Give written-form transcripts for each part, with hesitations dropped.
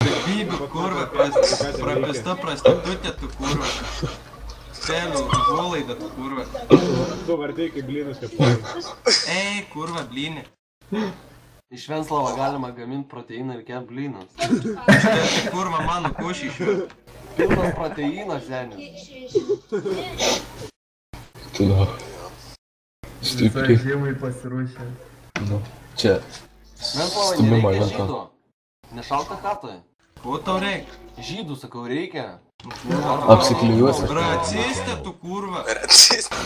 Bibi, kurva, prapista prostitutė, tu kurva. Pelių, volaida, tu kurva. Tu vardai kaip blynus, kaip porai. Ei, kurva, blynė. Iš Venclavo galima gaminti proteiną ir kept blynus. Tai kurva, mano košį iš jų. Pilnas proteinas, senis. Tu no. Stipriai. Žiemai pasiruošę. Nu, čia. Venclavo Stūmimą nereikia lenta. žydų. Nešalta chatoje. Ko tau reikia? Žydų, sakau, reikia. Apsiklijuosi. Racistė, tu kurva. Racistas.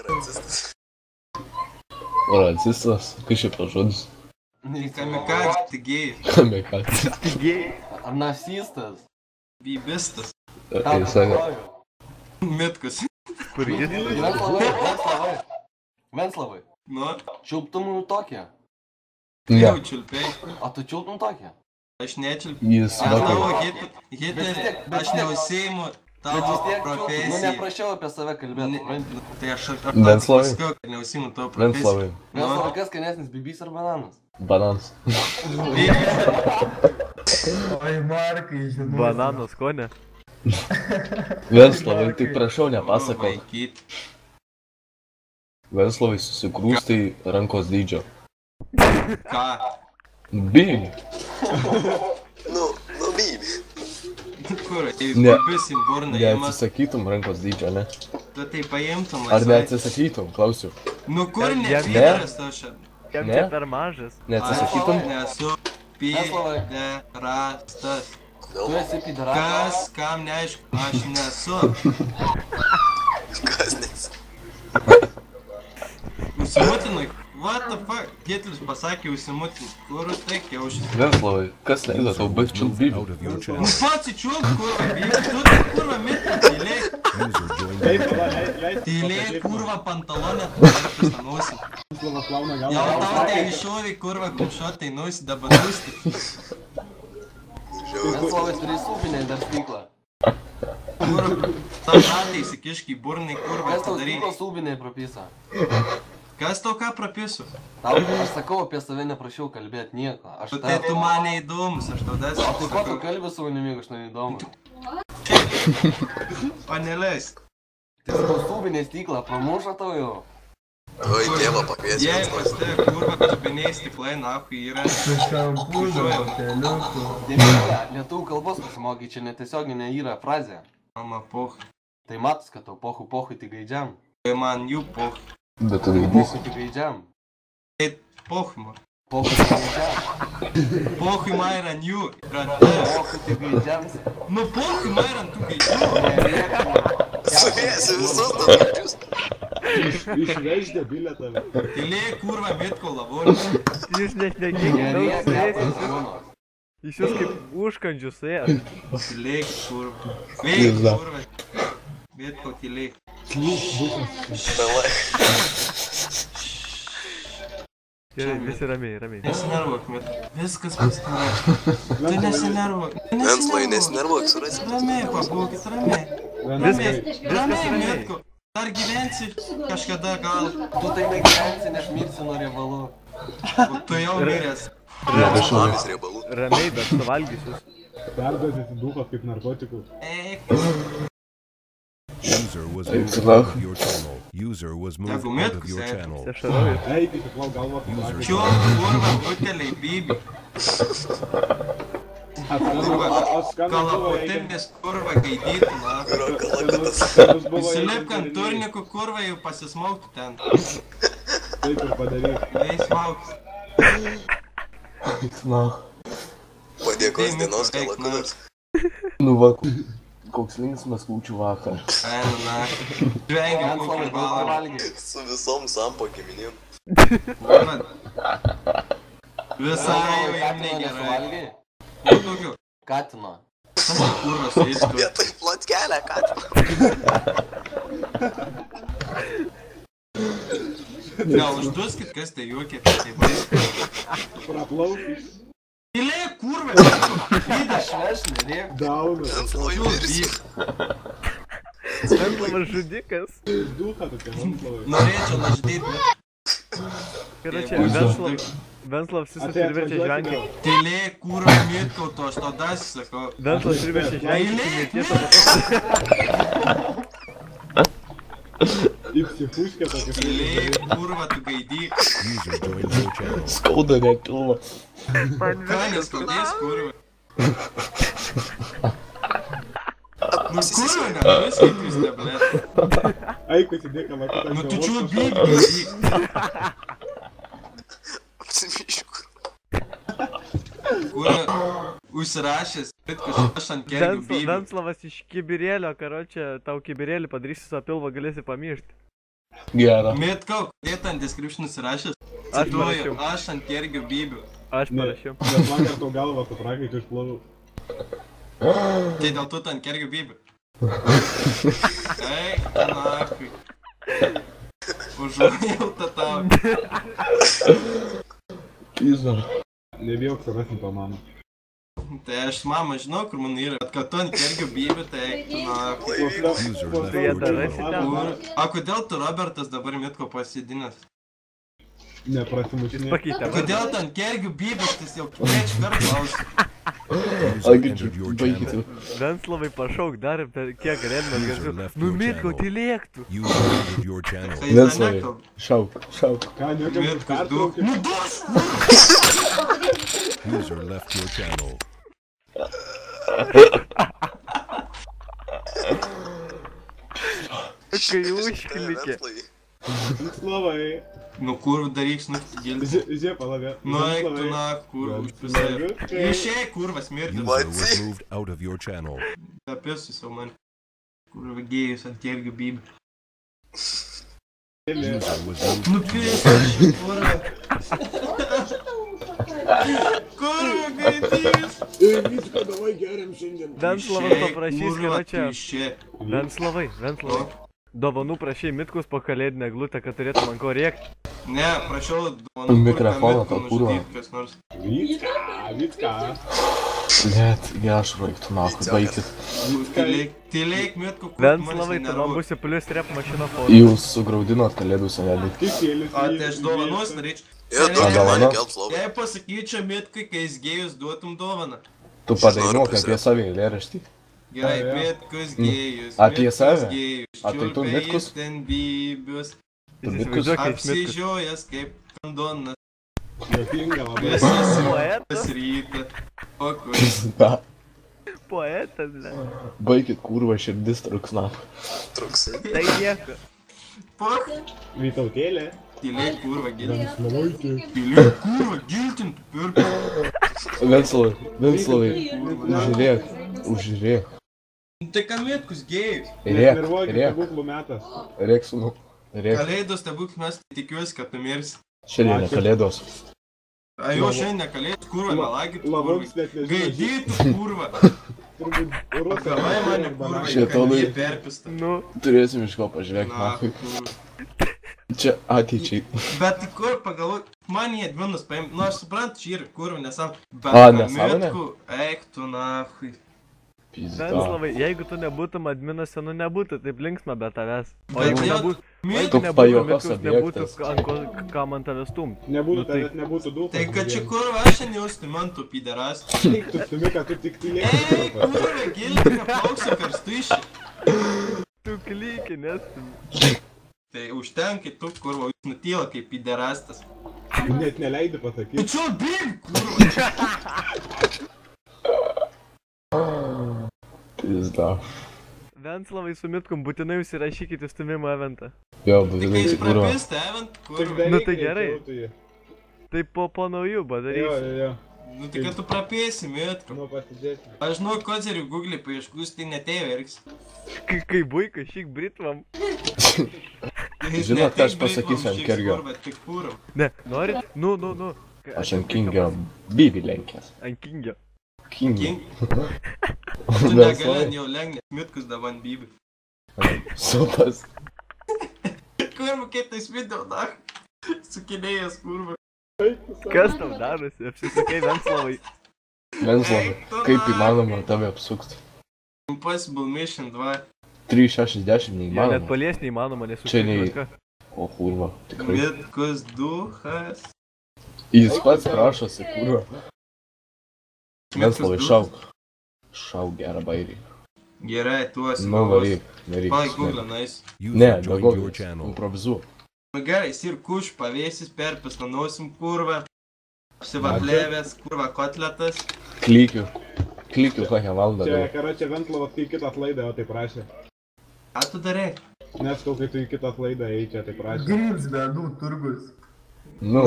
Racistas. Racistas. Kas čia per žodis? Kamikadė, tai gėjai. Kamikadė. Ar nasistas? Bibistas. Ei, sako. Mitkus. Kur jis? Venclavai. Nu, Čiulptum tokią. Ne, jau čiulpiai. O tu čiulptum tokią? Aš nečiulpiu. jis Aš tavo vakar. Hitlerį, aš neusiimu Bet tavo vis tiek čiulptum. Nu, profesiją. neprašiau apie save kalbėti. Tai aš Venclavai. pasakiau, kad neusimu tavo profesiją. Venclavai. Venclavai, kas skanesnis, bibys ar bananas? Bananas. Oi, Markai, žinau. Banano skonė. Venclavai, tik prašau nepasakok. Vaikyt. Venclavai susigrūstai rankos dydžio. Ką? Bibi. Nu, Bibi. Kur? Tai Ne. papisim burną įmas. Neatsisakytum rankos dydžio, ne? Tu tai paimtum Ar laisvai. neatsisakytum, klausiu. Nu kur Ne. nevyras tau šiandien? Jam Ne? čia per mažas. Neatsisakytum? Aš nesu piderastas. Tu esi pideratas. Kas, kam neaišku, aš nesu. Kas nes? Užsimutinai. What the fuck? Hitleris pasakė užsimutinai. Kur tai kiaušis? Venclavai, kas leido tau baigt čiult Bibi? Nu pats įčiulp, kurva, bibi. Tu tai kurva mitė, tylėk. Taip, leis. Tylėk, kurva, pantalonė, tu karpis anosi. Slava plauna Jau galvą. tau tai iššovė, kurva, kumšotai nusi, dabar nusti. Venclavai turi subinę dar stiklą. Kurva, tau ratai įsikišk į burnį, kurva, Kas tau padaryk. stiklo subinę prapisa? Kas tau ką prapisu? Tau, aš sakau, apie save neprašiau kalbėti nieko. Aš Tai tu man neįdomus, aš tau dasiu. O tai ko tu kalbė su manimi, jeigu aš neįdomu? O neleis. Tai sakau, subinė stiklą pramušo tau jau. Oi, tėvą pakviesiu. Jei pas te, kurva, čipiniai stiklai, nahui yra. Su šampūnu, boteliuku. Dėmėlė, lietuvių kalbos pasimokai, čia netiesioginė yra frazė. Mama poch. Tai matos, kad tau pohui tik gaidžiam. Tai man jų poch. Bet tu gaidys. Pohui tik gaidžiam. Tai poch, man. Pohui tik gaidžiam. Pohui man yra jų. Pohui tik gaidžiam. Nu pohui man yra tų gaidžių. Suvėsiu visus dalykus. Išveždė bilietą. Tylėk, kurva, mitko lavonį. Jūs nešnekėkit daug suėsit. Iš jūs kaip užkandžių suėt. Tylėk, kurva. Veik, kurva. Mitko, tylėk. Davai. Gerai, visi ramiai, ramiai. Nesinervuok, mitko. Viskas pasidarė. Tu nesinervuok. Venclai, nesinervuok, surasi. Ramiai, pabūkit, ramiai. Viskas Ramiai, ramiai. mitko. Dar gyvensi kažkada gal. Tu tai negyvensi, nes mirsi nuo riebalų. Tu jau miręs. Šlamis riebalų. Ramiai, bet suvalgysiu. Perduoti duhą kaip narkotikų. Eik. User was Hey, moved Salah. out of your channel. User was moved Jeigu out of mitkus, your jei. channel. Sešarauju. Eik, tik plau galvą. Čiuok, kurva, buteliai, bibi. Kalaputinės kurva gaidytų, na. Yra kalakatas. Įsilipk ant turnikų kurva jau pasismauktų ten. Taip ir padaryk. Ei, smauktis. Na, Padėkos dienos kalakutas. nu va, koks linksmas kūčių vakar. Einu, na. Žvengiam Venclavai kokį daug balą. pavalgė. Su visom sampo giminėm. Visai jau jam Katino negerai. nesuvalgė? Nu, daugiau. Katino. Kurva su jais tu. Vietoj plotkelę, ką tu? Gal užduoskit, kas tai juokė, tai bais. Praplaukis. Tylėk, kurva. Vyda švešlė, rėk. Daunas. Venclai mirsiu. Venclavas žudikas. Duhą tokia. Norėčiau nužudyti, bet... Kada čia, Venslavas visus priverčia žvengiai. Tylėk, kurva, Mitkau, to aš tau dasi, sakau. Venslavas priverčia žvengiai iki mirties, o po Į psichuškę tokį Tylėk, kurva, tu gaidyk. User joined your channel. Skauda net pilva. Ką neskaudės, kurva? Nu kurva, nepaskait jūs neblėt. Aikus įdėka makutą. Nu tu čiūl bėgi. Apsimiškų. Kurva, užsirašęs, bet kažkaip aš ant kergių bėgių. Venslavas iš kibirėlio, karočią, tau kibirėlį padarysi savo pilvą, galėsi pamiršti. Gera. Mitkau, dėt ant description užsirašęs. Aš Cituoju, parašiau. aš ant kergių bėgių. Aš parašiau. Nes man kartu galvą su prakaičiu išploviau. Tai dėl tu ant kergių bėgių. Eik, nakui. Užuojautą tau. Pizda. Nebijok, surasim to mamą. Tai aš mamą žinau, kur man yra. Bet kad tu ant kergių bėgių, tai eik, nakui. User left Tu ją your darasi channel. ten. A kodėl tu Robertas dabar Mitko pasėdinęs? Neprasimušinė. Pakeitė. Kodėl tu ant kergių bėgių, tai jau trečią kartą klausiu. User entered your Baigit. channel. Venslavai pašauk dar kiek galėtume User garsiau. left Nu your Mitkau, channel. tylėk tu. User entered your channel. Tai jis Venslavai. nekalba. Šauk, šauk. Ką, niekam Mitkus du. pertraukė? Nu duos! User left your channel. Kai užklikė. Slavai. Nu kur daryk snukti gilti. Žiūrėk, palavė. Nu eik tu na, kur užpisai. Išėjai kurvas mirtis. User was moved out of your channel. Apisus jau man. Kur gėjus ant kergių bėgių. User was moved. Nupėsas, kurva. Kurva, gaidys. Viską, davai geriam šiandien. Venslavas paprašys, karočią. Išė. Venslavai. Dovanų prašai Mitkus po kalėdinę glutę, kad turėtum ant ko rėkti. Ne, prašiau dovanų Mikrofoną kurtą tau, Mitkų kurva. nužudyt kas nors. Vicką. Net, gešrai, tu nahu, baigit. Tylėk, Mitku, kur Venslavai, tu man būsi plius rep mašina foto. Jūs sugraudinot kalėdų senelį. Kikėlis. A, tai aš dovanos norėčiau. Ir tu dovana? man kelps lovą. Jei pasakyčiau Mitkui, kai jis gėjus duotum dovaną. Tu padainuok apie save eilėraštį. Gerai, Jo. Mitkus gėjus. Apie Mitkus save? gėjus, A, tai tu čiulpia Mitkus? jis ten bybius. Tu Mitkus? Įsivaizduok, kaip Mitkus. Apsižiojęs kaip kandonas. Jokinga labai. Visas Poetas. rytą. O kur? Da. Poetas, ne. Baigit, kurva, širdis truks nahu. Truks. Tai nieko. Pak. Vytautėlė. Tylėk, kurva, giltint. Slavaitė. Tylėk, kurva, giltint. Pirkas. Venslavai, užžiūrėk. Tai ką Mitkus gėjus? Nervuokit, Rėk, stebuklų metas. rėk, sūnau, rėk. Kalėdos stebuklų mes tikiuosi, kad numirsi. Šiandien ne kalėdos. A jau šiandien nekalėdos, kurva, melagit, kurva. Lavoms net nežinau. Gaidytų, kurva. Turbūt rusai. Gavai mane, kurva, Šėtonai. kad jie perpista. Nu, Turėsim iš ko pažvelgti, Na, nahu. kurva. Čia ateičiai. Bet kur pagalvok, man jie dvinus paim, nu aš suprantu, čia yra kurva, nesam. Bet A, nesąmonė? Mitku, eik tu nahui. Pizda. Venslavai, jeigu tu nebūtum adminas, nu nebūtų taip linksma be tavęs. O Bet jeigu jau- nebūtų, Mitku, nebūtų pajuokos Mitkus, nebūtų objektas. ant ko, kam ant tavęs stumt. Nebūtų Nu, tai- tavęs, nebūtų daug. tai kad čia kurva, aš šiandien jau stumantų pideras. Tik tu stumi, kad tu tik tylėk. Ei, kurva, giltinė plauksio karstu išė. Tu klyki, nestum. Tai užtenkai tu, kurva, jūs nutyla kaip piderastas. Net neleidi Tu pasakyti. čia bėg, kurva. Pizda. Venslavai su Mitkum būtinai užsirašykite stumimo eventą. Jo, Tai kai būtinai, jis kurva. prapista, event, Tik kurva. daryk Nu, tai greičiau gerai. tu jį. Tai po naujų Jo, padarysiu. jo. Nu tai kad tu prapėsi, Mitku. Nu, pasidėsi. Aš žinau, kozerių Google paieškus, tai netėjo irks. Kai buika, šik britvam. Žinot, ką aš pasakysiu ant kergio? Tik kūram. Ne, norit? Nu. Aš ant kingio bibi lenkęs. Ant kingio. Kingio. King. Tu negali jau lenkt, Mitkus dabar bibi. Supas. Kurva, kaip tai smidau, na. Sukinėjęs, kurva. Kas tau darosi? Apsisakai Venslavai. Venslavai, kaip įmanoma tave apsukti? Impossible Mission 2. 360 Jo net neįmanoma. palies neįmanoma, nes Čia nei- užsakyti kažką. O kurva, tikrai. Mitkus duhas. Jis pats prašosi, kurva. Venslovai, šauk. Šauk gerą bairį. Gerai, tuos. Nu, varyk, nereik. Vai, Google, nais. Ne, User joined your negogis, channel. improvizuok. Nu gerai, ir kuš pavėsis, perpislanosim kurvą. Apsivaplėvės, kurva kotletas. Klikiu kokią valandą. Čia, gal. karočią, Venslovas, kai kitas laidą, o tai prašė. Ką tu darai? Neskau, kai tu į kitas laidą eičia, tai prašė. Grims bėdų turgus. Nu,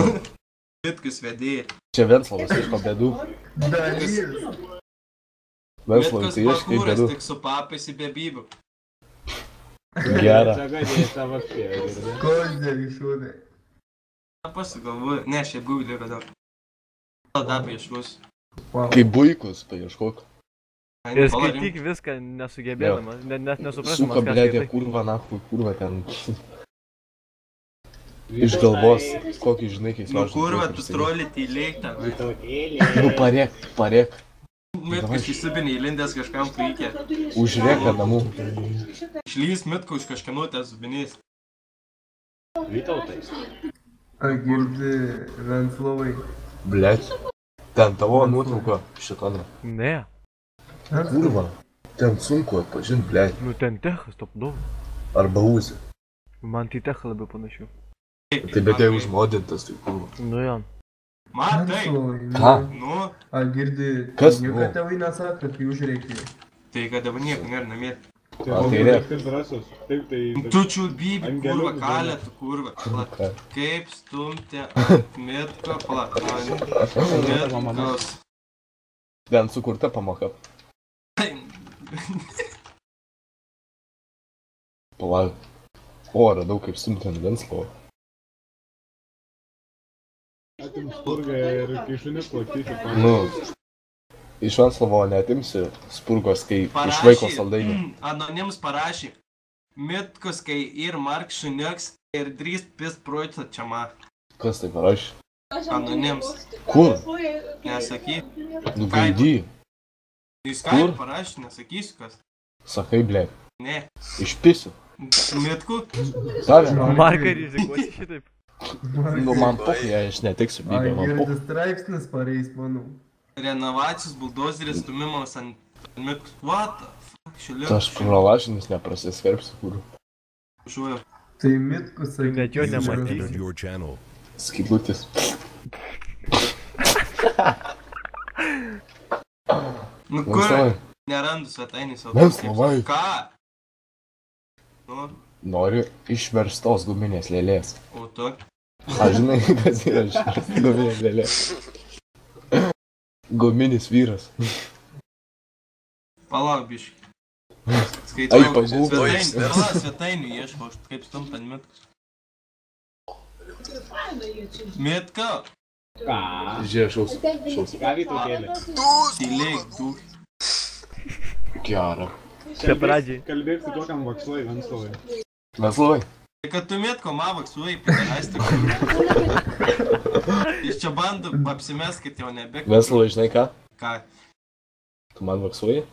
Mitkus vedėjai. čia Venslovas iš bėdų. Dalys. Venslovai, Mitkus tai iš kaip pakūręs bėdų. tik su papais į bebybių. Gera. Čia gadėjai savo apšėrė. Kozdėlį šūdai. Pasigalvoju. Ne, šiaip Google radau. Tada paieškos. Kaip buikus, paieškok. Ir skaityk viską nesugebėdamas, net nesuprasdamas, Suka, ką blėdė, skaitai. kurva, nahui, kurva ten. Iš galvos, kokį žinai, kai Nu kurva, tu stroli tyliai ten. Nu, parėk. Mitkus įsibinė įlindęs kažkam puikia. Užrėka namų. Išlys Mitku iš kažkieno ten zubinės. Vytautai. Ar girdi Venslovai? Blėt. Ten tavo nuotrauka šitona. Ne, Kurva. Ten sunku atpažint, blėt. nu ten techas top daug. Arba uzė. Man tai techą labiau panašiau. Tai bet jeigu užmodintas, tai kurva. Nu jo. Matai. Ką? Nu, Ar girdi? Kas Nieko buvo? tėvai nesako, kai užreikė. tai kad dabar nieko nėra namie. tai ne. Taip drąsus. Taip, tai... Tu čiulbybį, Angeliukas kurva, kalė, būna. tu kurva. Pala, Ką? kaip stumti ant Mitko, pala, ant Mitkos. Ten sukurta pamoka. Palauk. O, radau kaip stumti ant Venslovo. Atims spurgą ir kai šunis plakysi. Nu. Iš Venslovo neatimsi spurgos, kai iš vaiko saldainių. Anonims parašė. Mitkos, kai ir Mark šuniuks ir 3 projecto čia ma. Kas tai parašė? Anonims. Kur? Nesaky. Nu, gaidy. Jūs ką parašė, nesakysiu kas. Sakai, blėt. Ne. Išpisiu. Mitku. Tave? Marka rizikuosi šitaip. Nu, man pokai, aš netiksiu Ar bybė, man girdi pokai. straipsnis pareis, manau. Renovacijos buldozeris stumimas ant Mitkus. What the fuck, šiuliu. Aš pralašinis neprasiskarbsiu, kur. Žuoju. Tai mitkus, Tai net jo User nematysi. entered your channel. Skydlutis. Nu kur? Venslovai, Nerandu svetainį savo. Venslovai. Ką? Nu, noriu išverstos guminės lėlės. o tu? Aš žinai, kas yra išverstos guminės lėlės. Guminis vyras. Palauk, biškai. Skaitau, Ai, pagūglink. svetainių ieškau, aš kaip stumt ant Mitkus. Mitka, Ką? Žiūrėk, šaus. Ką Vytautėlė? tyliai, tu. Gerą. Čia pradžiai. Kalbėk su tokiam vaksuoj Venslovai. Venslovai. Tai kad tu Mitko mavaksuoji, paleisti. Iš čia bandų apsimes, kad jau nebe. Venslovai, žinai ką? Ką? Tu man vaksuoji?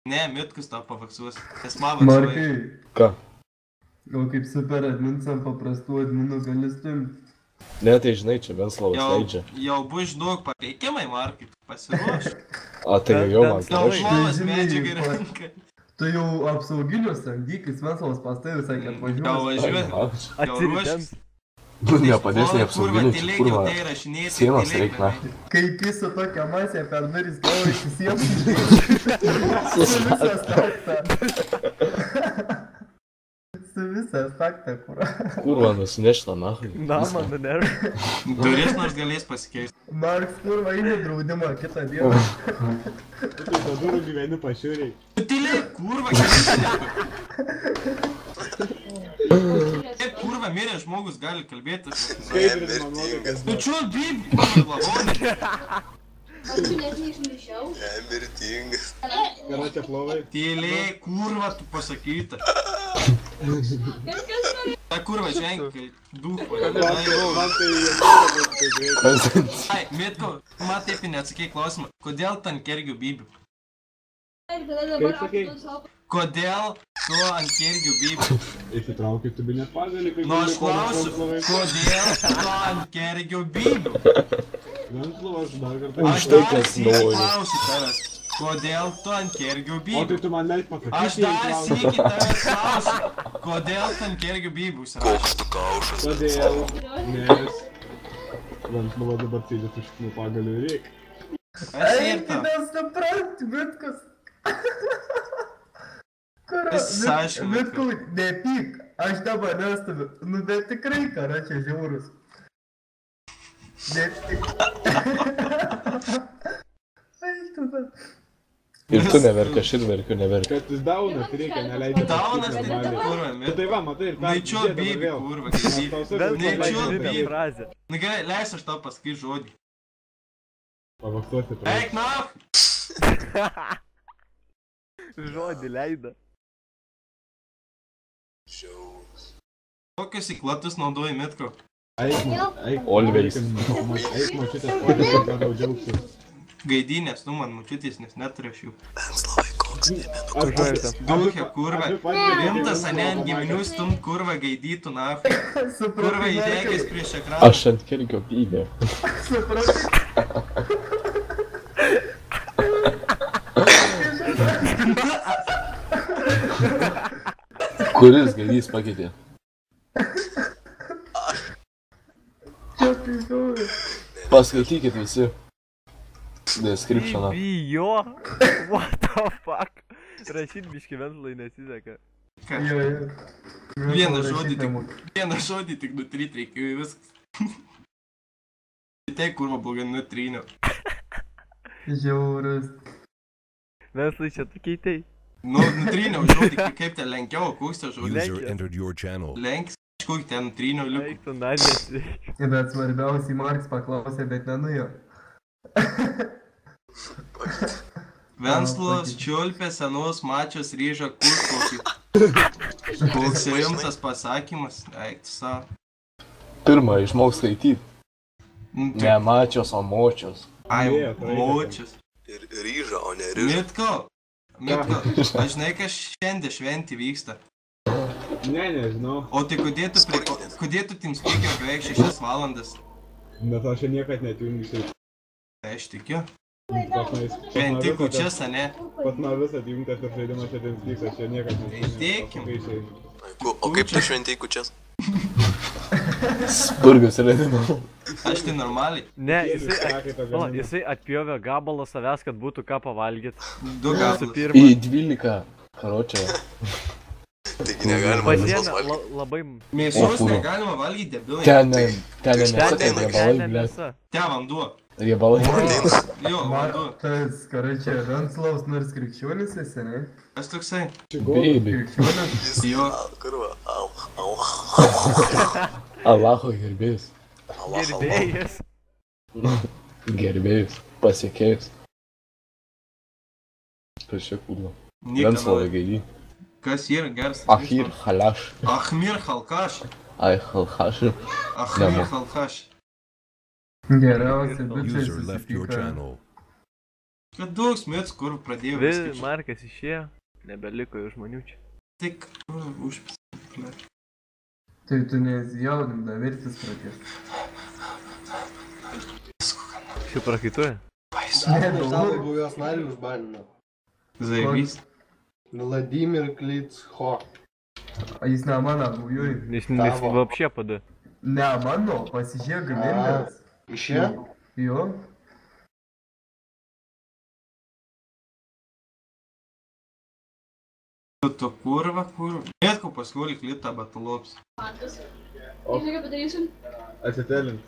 Ne, Mitkus tau pavaksuos. Kas mavaksuoji. Markai, Ką? gal kaip super admins ant paprastų adminų gali stumti. Ne, tai žinai, čia Venslovas leidžia. Jau bus daug papeikimai, Markai, pasiruoš. A, tai jau man Tau Oi. žmogas žinai, medžiagą pa- renka. Tu jau apsauginius samdykis, Venslovas pastai visai Gal atvažiuos. važiuoji. Atsiridems. Nu, nepadės neapsauginių, čia kurva. Sienos reik, na. Kai kisa tokia masė per duris galva išsisiems. Su visą staktą. Su visą staktą, kur. Kurva, nusinešta, nahui. Na, man nunerv. Duris nors galės pasikeisti. Marks, kurva, eini draudimą kitą dieną. Tu tai to durų gyveni pašiūriai. Tu tyliai, kurva, Kaip kurva mirė žmogus gali kalbėti. Skaidris man nuotraukas. Tu čiul bibį, lavonė. Nemirtingas. Karočią plovai. Tyliai, kurva, tu pasakyta. Ta kurva ženkai, duho. Man tai juokinga. Ai, Mitko, man taip neatsakei klausimą. Kodėl ten kergių bibių? Kaip sakei? kodėl tu ant kergių bybų? Įsitraukiu, tu bi net pagalį, kai... Nu aš klausiu, kodėl tu ant kergių bybų? Venslovas dar kartą... Aš dar sykį klausiu tavęs, kodėl tu ant kergių O tai bybų? tu man leid pasakyti. Aš dar sykį tavęs klausiu, kodėl tu ant kergių bybų užsirašai? Koks tu kaušas. Todėl, nes... Venslovas dabar sėdė su šitų pagaliu ir reik. Aš ir Eik, tau. nesupranti, Vitkus. Sąžininkai. Vitku, nepyk, aš dabar nestuviu. Nu, bet tikrai, kara čia žiaurus. Nepyk. Eik, tu bet. Ir tu neverki, aš ir verkiu, neverkiu. Kad jis daunas, reikia neleidžiu. Daunas tai normaliai. kurva, Tu tai va, matai, ir Naičiuot bybį, kurva, kaip Naičiuot bybį. frazė. Na gerai, leis aš tau pasakyt žodį. Pavaktuosi, Eik, naf! Žodį leido. Kokius įklatus naudoji Mitko? Eik, Always. Eik, močiutės podės, gal daug džiaugsiu. Gaidynės, nu man mučiutės, nes neturiu aš jų. Venslavai, koks dėmenų. Duhė, kurva. Rimtas, ane, ant giminių stumt, kurva, gaidytų, naf. Kurva, įdėkės prieš ekraną. Aš ant kergio bybė. Supranti? Kuris gaidys pakeitė? Čia pizduoju. Paskaitykit visi. Descriptioną. Bijo. What the fuck? Rašyt biški Venslai nesiseka. Ką? Jo. Vieną žodį tik nutryt reikia ir viskas. Tai kurva blogai nutryniau. Žiaurus. Venslai čia tu keitei. Nu, nutryniau žodį, kaip ten lenkiau, koks ten žodis. User entered your channel. Lenks, kažkokį ten nutryniau liuku. Eik tu nadėsi. Bet svarbiausiai Marks paklausė, bet nenujo. Venslos čiulpė senos mačios ryžą kurkokį. Koks rimtas pasakymas, eik tu savo. Pirmą išmok skaityti. Nu, tai- Ne mačios, o močios. Ai, močius. Ir ryžą, o ne ryžą. Mitko, aš žinai, kas šiandien šventį vyksta. Ne, nežinau. O tai kodėl tu TeamSpeak'e beveik 6 valandas? Bet aš čia niekad netjungiu šiaip. Tai aš tikiu. Šventi Kūčias, ane? Pas man vis atjungtas ir žaidimas čia TeamSpeak, aš čia niekad Įdėkim. O kaip tu šventei kučias? Spurgas redinau. Aš tai normaliai. Ne, jisai atpjovė gabalą savęs, kad būtų ką pavalgyti. 2 gabalus. Pirmą. Į 12. Karočią. Taigi negalima visos Pasienė valgyti. labai... Mėsos O, negalima valgyti, debilai. Ten mėsa, tai Ten riebalai, blėt. mėsa. Te vanduo. Riebalai. Jo, vanduo. Tas, karai čia Venslovas nors krikščionis esi, ne? Kas toksai? Baby. Krikščionis. Jo. Kurva, au. Allaho gerbėjus. Gerbėjas. Gerbėjus. Pasiekėjus. Kas čia kūdlo? Venslovai gaidį. Kas yra geras? Ahir halaš. Ahmir Halkaš. Ai halhaš. Ahmir Halkaš. Geriausia bičiai User left your susipyka. channel. Kad daug smėts, kur pradėjau viską. Markas išėjo, nebeliko jau žmonių čia. Tik, kur užpis. Tai tu nesijaudin, da virtis pradės. Šių prakaituoja? Nedaug. Buvęs narį užbanino. Zaivys. Vladimir Klitschko. A jis ne mano, buvijui. Jis vapšė pada. Ne mano, pasižiūrėk galimybės. Išė? Jo. Tu kurva. Mėtko pasiūlyk litą batulops. Atsitelint.